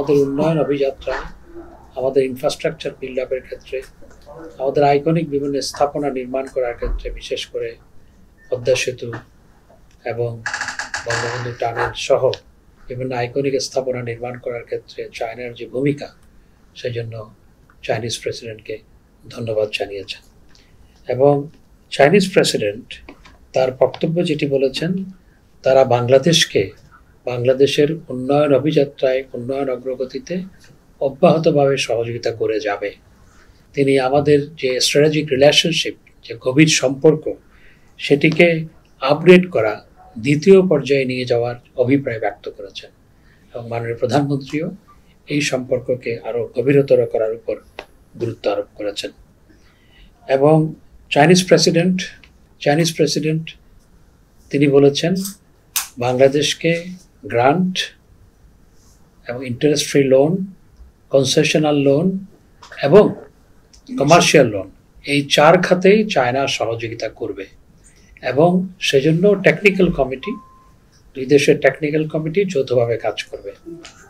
আমাদের উন্নয়ন অভিযাত্রায়, আমাদের ইনফ্রাস্ট্রাকচার বিল্ড আপের ক্ষেত্রে, আমাদের আইকনিক বিভিন্ন স্থাপনা নির্মাণ করার ক্ষেত্রে, বিশেষ করে পদ্মা সেতু এবং বঙ্গবন্ধু টানেল সহ বিভিন্ন আইকনিক স্থাপনা নির্মাণ করার ক্ষেত্রে চায়নার যে ভূমিকা, সেই জন্য চাইনিজ প্রেসিডেন্টকে ধন্যবাদ জানিয়েছেন। এবং চাইনিজ প্রেসিডেন্ট তার বক্তব্য যেটি বলেছেন, তারা বাংলাদেশের উন্নয়ন অভিযাত্রায়, উন্নয়ন অগ্রগতিতে অব্যাহতভাবে সহযোগিতা করে যাবে। তিনি আমাদের যে স্ট্র্যাটেজিক রিলেশনশিপ, যে গভীর সম্পর্ক, সেটিকে আপগ্রেড করা, দ্বিতীয় পর্যায়ে নিয়ে যাওয়ার অভিপ্রায় ব্যক্ত করেছেন। এবং মাননীয় প্রধানমন্ত্রীও এই সম্পর্ককে আরও গভীরতর করার উপর গুরুত্ব আরোপ করেছেন। এবং চাইনিজ প্রেসিডেন্ট তিনি বলেছেন, বাংলাদেশকে গ্রান্ট এবং interest free loan, concessional loan এবং কমার্শিয়াল লোন, এই 4 খাতেই চায়না সহযোগিতা করবে। এবং সেজন্য দুই দেশের টেকনিক্যাল কমিটি যৌথভাবে কাজ করবে।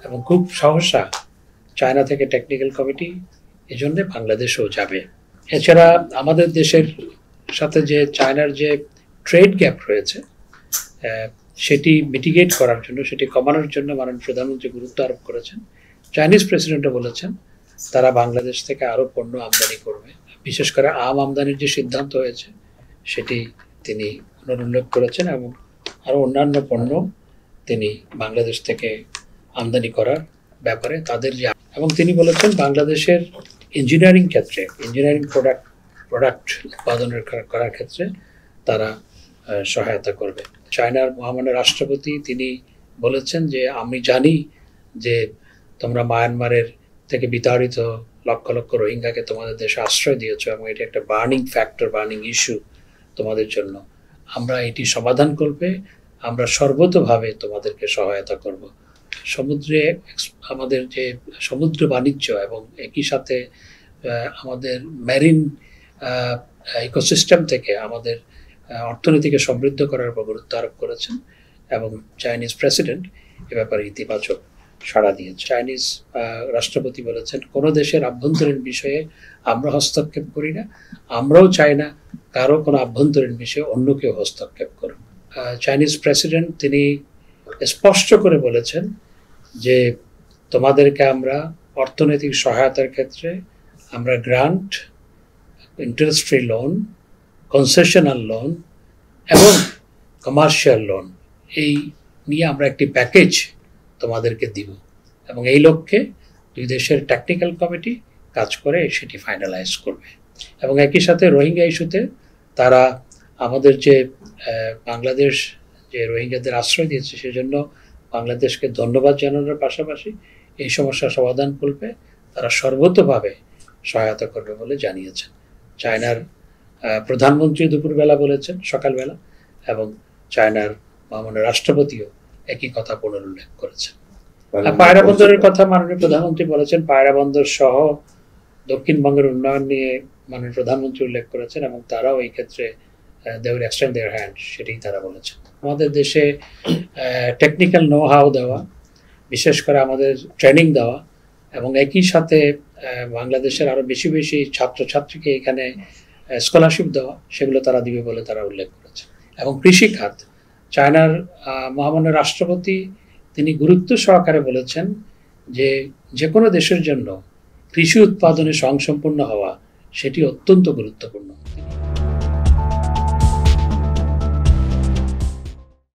এবং খুব সহসা চায়না থেকে টেকনিক্যাল কমিটি এজন্য বাংলাদেশেও যাবে। এছাড়া আমাদের দেশের সাথে যে চায়নার যে ট্রেড গ্যাপ রয়েছে, সেটি মিটিগেট করার জন্য, সেটি কমানোর জন্য মাননীয় প্রধানমন্ত্রী গুরুত্ব আরোপ করেছেন। চাইনিজ প্রেসিডেন্টও বলেছেন তারা বাংলাদেশ থেকে আরও পণ্য আমদানি করবে। বিশেষ করে আম আমদানির যে সিদ্ধান্ত হয়েছে সেটি তিনি পুনরুল্লেখ করেছেন, এবং আরও অন্যান্য পণ্য তিনি বাংলাদেশ থেকে আমদানি করার ব্যাপারে তাদের যে, এবং তিনি বলেছেন বাংলাদেশের ইঞ্জিনিয়ারিং প্রোডাক্ট উৎপাদনের করার ক্ষেত্রে তারা সহায়তা করবে। চায়নার মহামান্য রাষ্ট্রপতি তিনি বলেছেন যে, আমি জানি যে তোমরা মায়ানমারের থেকে বিতাড়িত লক্ষ লক্ষ রোহিঙ্গাকে তোমাদের দেশে আশ্রয় দিয়েছ, এবং এটি একটা বার্নিং ইস্যু তোমাদের জন্য। আমরা এটি সমাধান করবে, আমরা সর্বতোভাবে তোমাদেরকে সহায়তা করব। আমাদের যে সমুদ্র বাণিজ্য এবং একই সাথে আমাদের ম্যারিন ইকোসিস্টেম থেকে আমাদের অর্থনীতিকে সমৃদ্ধ করার উপর গুরুত্ব আরোপ করেছেন। এবং চাইনিজ প্রেসিডেন্ট এ ব্যাপারে ইতিবাচক সাড়া দিয়েছে। চাইনিজ রাষ্ট্রপতি বলেছেন, কোনো দেশের আভ্যন্তরীণ বিষয়ে আমরা হস্তক্ষেপ করি না, আমরাও চাই না কারো কোনো আভ্যন্তরীণ বিষয়ে অন্য কেউ হস্তক্ষেপ করুন। চাইনিজ প্রেসিডেন্ট তিনি স্পষ্ট করে বলেছেন যে তোমাদেরকে আমরা অর্থনৈতিক সহায়তার ক্ষেত্রে আমরা grant, interest free loan, concessional loan এবং কমার্শিয়াল লোন, এই নিয়ে আমরা একটি প্যাকেজ তোমাদেরকে দিব। এবং এই লক্ষ্যে দুই দেশের টেকনিক্যাল কমিটি কাজ করে সেটি ফাইনালাইজ করবে। এবং একই সাথে রোহিঙ্গা ইস্যুতে তারা আমাদের যে বাংলাদেশ যে রোহিঙ্গাদের আশ্রয় দিয়েছে, সেজন্য বাংলাদেশকে ধন্যবাদ জানানোর পাশাপাশি এই সমস্যার সমাধান করবে তারা সর্বতোভাবে সহায়তা করবে বলে জানিয়েছেন। চায়নার প্রধানমন্ত্রী দুপুরবেলা বলেছেন, সকালবেলা, এবং চায়নার মহামান্য রাষ্ট্রপতিও একই কথা পুনরুল্লেখ করেছেন। পায়রা বন্দরের কথা মাননীয় প্রধানমন্ত্রী বলেছেন। পায়রা বন্দর সহ দক্ষিণবঙ্গের উন্নয়ন নিয়ে মাননীয় প্রধানমন্ত্রী উল্লেখ করেছেন, এবং তারাও এই ক্ষেত্রে they will extend their hand, সেটাই তারা বলেছেন। আমাদের দেশে টেকনিক্যাল নো হাউ দেওয়া, বিশেষ করে আমাদের ট্রেনিং দেওয়া, এবং একই সাথে বাংলাদেশের আরও বেশি বেশি ছাত্রছাত্রীকে এখানে স্কলারশিপ দেওয়া, সেগুলো তারা দিবে বলে তারা উল্লেখ করেছেন। এবং কৃষি খাত, চায়নার মহামান্য রাষ্ট্রপতি তিনি গুরুত্ব সহকারে বলেছেন যে কোনো দেশের জন্য কৃষি উৎপাদনে স্বয়ংসম্পূর্ণ হওয়া সেটি অত্যন্ত গুরুত্বপূর্ণ।